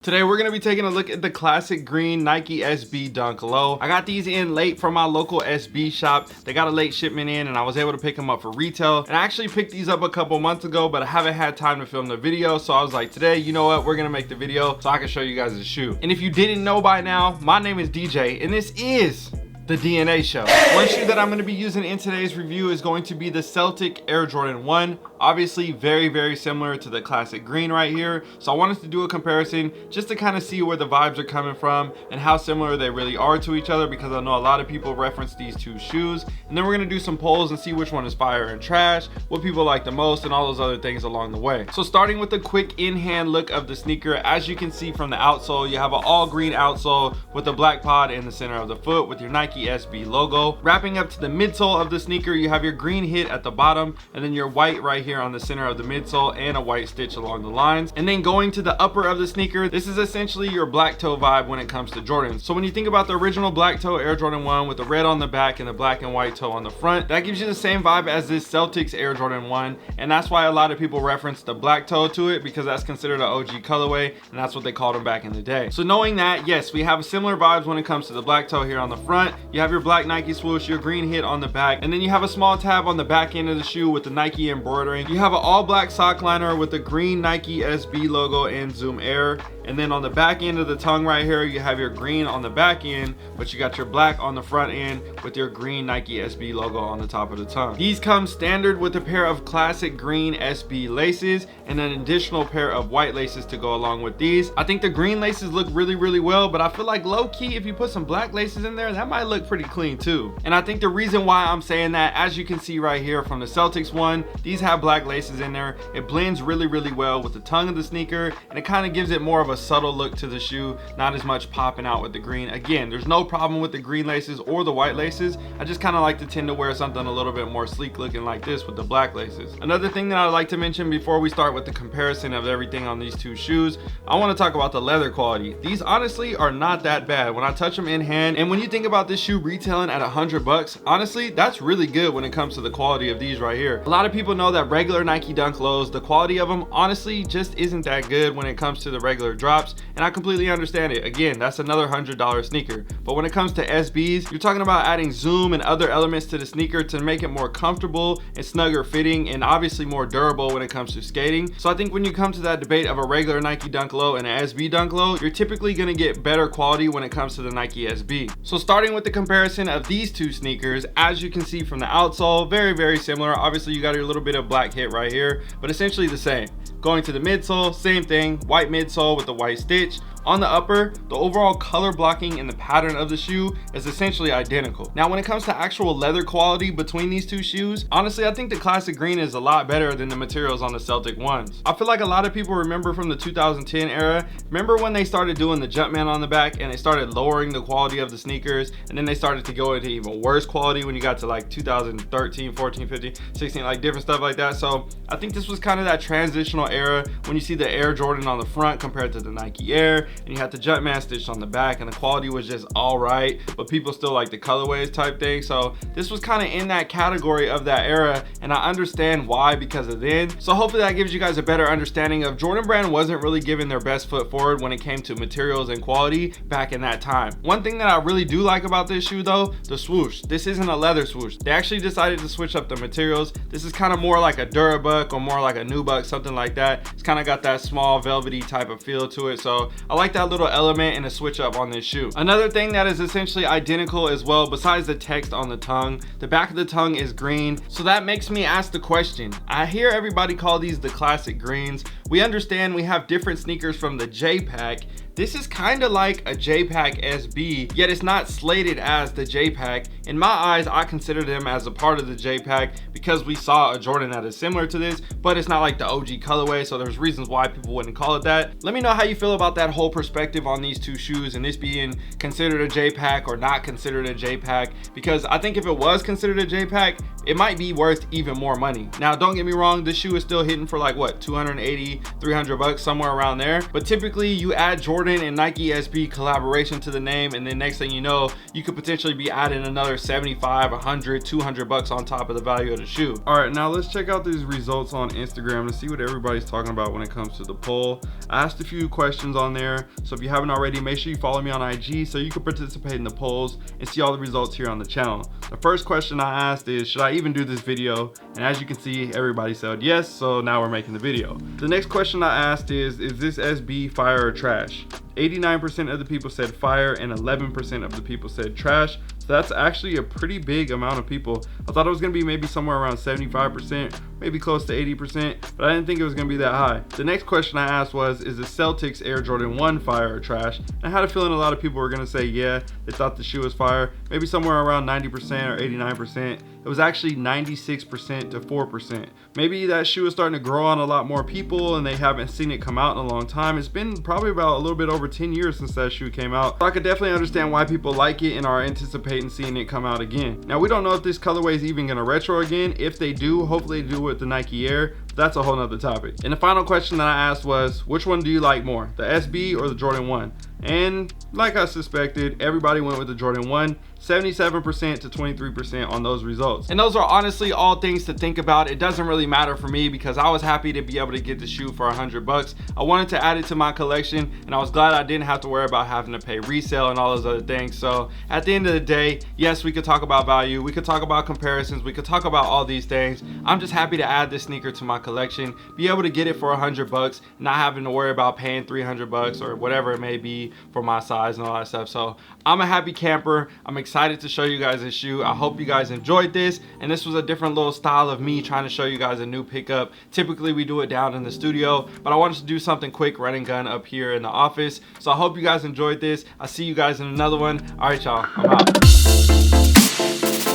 Today we're going to be taking a look at the classic green Nike SB Dunk Low. I got these in late from my local SB shop. They got a late shipment in and I was able to pick them up for retail. And I actually picked these up a couple months ago, but I haven't had time to film the video. So I was like, today, you know what? We're going to make the video so I can show you guys the shoe. And if you didn't know by now, my name is DJ and this is the DNA Show. One shoe that I'm going to be using in today's review is going to be the Celtic Air Jordan 1. Obviously very similar to the classic green right here. So I wanted to do a comparison just to kind of see where the vibes are coming from and how similar they really are to each other, because I know a lot of people reference these two shoes. And then we're going to do some polls and see which one is fire and trash, what people like the most, and all those other things along the way. So starting with the quick in-hand look of the sneaker, as you can see from the outsole, you have an all green outsole with a black pod in the center of the foot with your Nike SB logo. Wrapping up to the midsole of the sneaker, you have your green hit at the bottom and then your white right here on the center of the midsole and a white stitch along the lines. And then going to the upper of the sneaker, this is essentially your black toe vibe when it comes to Jordans. So when you think about the original black toe Air Jordan 1 with the red on the back and the black and white toe on the front, that gives you the same vibe as this Celtics Air Jordan 1, and that's why a lot of people reference the black toe to it, because that's considered an OG colorway and that's what they called them back in the day. So knowing that, yes, we have similar vibes when it comes to the black toe here on the front. You have your black Nike swoosh, your green hit on the back, and then you have a small tab on the back end of the shoe with the Nike embroidering. You have an all black sock liner with the green Nike SB logo and Zoom Air. And then on the back end of the tongue right here, you have your green on the back end, but you got your black on the front end with your green Nike SB logo on the top of the tongue. These come standard with a pair of classic green SB laces and an additional pair of white laces to go along with these. I think the green laces look really well, but I feel like low key, if you put some black laces in there, that might look pretty clean too. And I think the reason why I'm saying that, as you can see right here from the Celtics one, these have black laces in there. It blends really well with the tongue of the sneaker, and it kind of gives it more of a subtle look to the shoe, not as much popping out with the green. Again, there's no problem with the green laces or the white laces. I just kind of like to tend to wear something a little bit more sleek looking like this with the black laces. Another thing that I'd like to mention before we start with the comparison of everything on these two shoes, I want to talk about the leather quality. These honestly are not that bad when I touch them in hand, and when you think about this shoe retailing at $100, honestly, that's really good when it comes to the quality of these right here. A lot of people know that regular Nike Dunk Lows, the quality of them honestly just isn't that good when it comes to the regular drops, and I completely understand it. Again, that's another $100 sneaker. But when it comes to SBs, you're talking about adding zoom and other elements to the sneaker to make it more comfortable and snugger fitting, and obviously more durable when it comes to skating. So I think when you come to that debate of a regular Nike Dunk Low and an SB Dunk Low, you're typically going to get better quality when it comes to the Nike SB. So starting with the comparison of these two sneakers, as you can see from the outsole, very similar. Obviously you got your little bit of black hit right here, but essentially the same. Going to the midsole, same thing, white midsole with the white stitch. On the upper, the overall color blocking and the pattern of the shoe is essentially identical. Now when it comes to actual leather quality between these two shoes, honestly I think the classic green is a lot better than the materials on the Celtic ones. I feel like a lot of people remember from the 2010 era, remember when they started doing the Jumpman on the back and they started lowering the quality of the sneakers, and then they started to go into even worse quality when you got to like 2013, 14, 15, 16, like different stuff like that. So I think this was kind of that transitional era when you see the Air Jordan on the front compared to the Nike Air, and you had the Jumpman stitched on the back, and the quality was just all right, but people still like the colorways type thing. So this was kind of in that category of that era, and I understand why because of then. So hopefully that gives you guys a better understanding of Jordan Brand wasn't really giving their best foot forward when it came to materials and quality back in that time. One thing that I really do like about this shoe though, the swoosh. This isn't a leather swoosh. They actually decided to switch up the materials. This is kind of more like a Durabuck or more like a Nubuck, something like that. It's kind of got that small velvety type of feel to it. So I like that little element and a switch up on this shoe. Another thing that is essentially identical as well, besides the text on the tongue, the back of the tongue is green. So that makes me ask the question, I hear everybody call these the classic greens. We understand we have different sneakers from the J-Pack. This is kind of like a J-Pack SB, yet it's not slated as the J-Pack. In my eyes, I consider them as a part of the J-Pack because we saw a Jordan that is similar to this, but it's not like the OG colorway, so there's reasons why people wouldn't call it that. Let me know how you feel about that whole perspective on these two shoes and this being considered a J-Pack or not considered a J-Pack, because I think if it was considered a J-Pack, it might be worth even more money. Now, don't get me wrong, this shoe is still hitting for like what, 280, 300 bucks, somewhere around there. But typically you add Jordan and Nike SB collaboration to the name, and then next thing you know, you could potentially be adding another 75, 100, 200 bucks on top of the value of the shoe. All right, now let's check out these results on Instagram to see what everybody's talking about when it comes to the poll. I asked a few questions on there, so if you haven't already, make sure you follow me on IG so you can participate in the polls and see all the results here on the channel. The first question I asked is, should I even do this video? And as you can see, everybody said yes, so now we're making the video. The next question I asked is this SB fire or trash? 89% of the people said fire and 11% of the people said trash. So that's actually a pretty big amount of people. I thought it was gonna be maybe somewhere around 75%, maybe close to 80%, but I didn't think it was gonna be that high. The next question I asked was, is the Celtics Air Jordan 1 fire or trash? And I had a feeling a lot of people were gonna say yeah, they thought the shoe was fire, maybe somewhere around 90% or 89%. It was actually 96% to 4%. Maybe that shoe is starting to grow on a lot more people and they haven't seen it come out in a long time. It's been probably about a little bit over 10 years since that shoe came out. So I could definitely understand why people like it and are anticipating seeing it come out again. Now, we don't know if this colorway is even gonna retro again. If they do, hopefully they do with the Nike Air. That's a whole nother topic. And the final question that I asked was, which one do you like more, the SB or the Jordan 1? And like I suspected, everybody went with the Jordan 1, 77% to 23% on those results. And those are honestly all things to think about. It doesn't really matter for me because I was happy to be able to get the shoe for 100 bucks. I wanted to add it to my collection and I was glad I didn't have to worry about having to pay resale and all those other things. So at the end of the day, yes, we could talk about value, we could talk about comparisons, we could talk about all these things. I'm just happy to add this sneaker to my collection, be able to get it for 100 bucks, not having to worry about paying 300 bucks or whatever it may be for my size and all that stuff. So I'm a happy camper. I'm excited to show you guys this shoe. I hope you guys enjoyed this, and this was a different little style of me trying to show you guys a new pickup. Typically we do it down in the studio, but I wanted to do something quick, run and gun up here in the office. So I hope you guys enjoyed this. I'll see you guys in another one. All right, y'all, I'm out.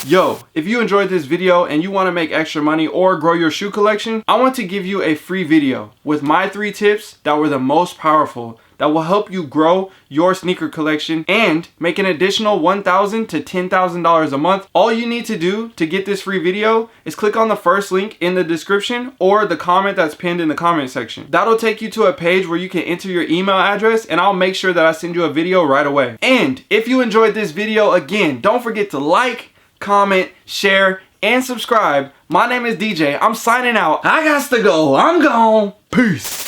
Yo, if you enjoyed this video and you want to make extra money or grow your shoe collection, I want to give you a free video with my 3 tips that were the most powerful that will help you grow your sneaker collection and make an additional $1,000 to $10,000 a month. All you need to do to get this free video is click on the first link in the description or the comment that's pinned in the comment section. That'll take you to a page where you can enter your email address and I'll make sure that I send you a video right away. And if you enjoyed this video, again, don't forget to like, comment, share, and subscribe. My name is DJ. I'm signing out. I got to go. I'm gone. Peace.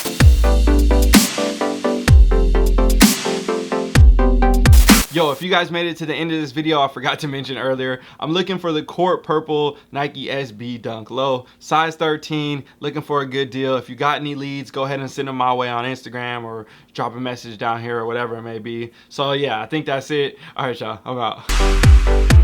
Yo, if you guys made it to the end of this video, I forgot to mention earlier, I'm looking for the court purple Nike SB Dunk Low, size 13, looking for a good deal. If you got any leads, go ahead and send them my way on Instagram or drop a message down here or whatever it may be. So yeah, I think that's it. All right, y'all, I'm out.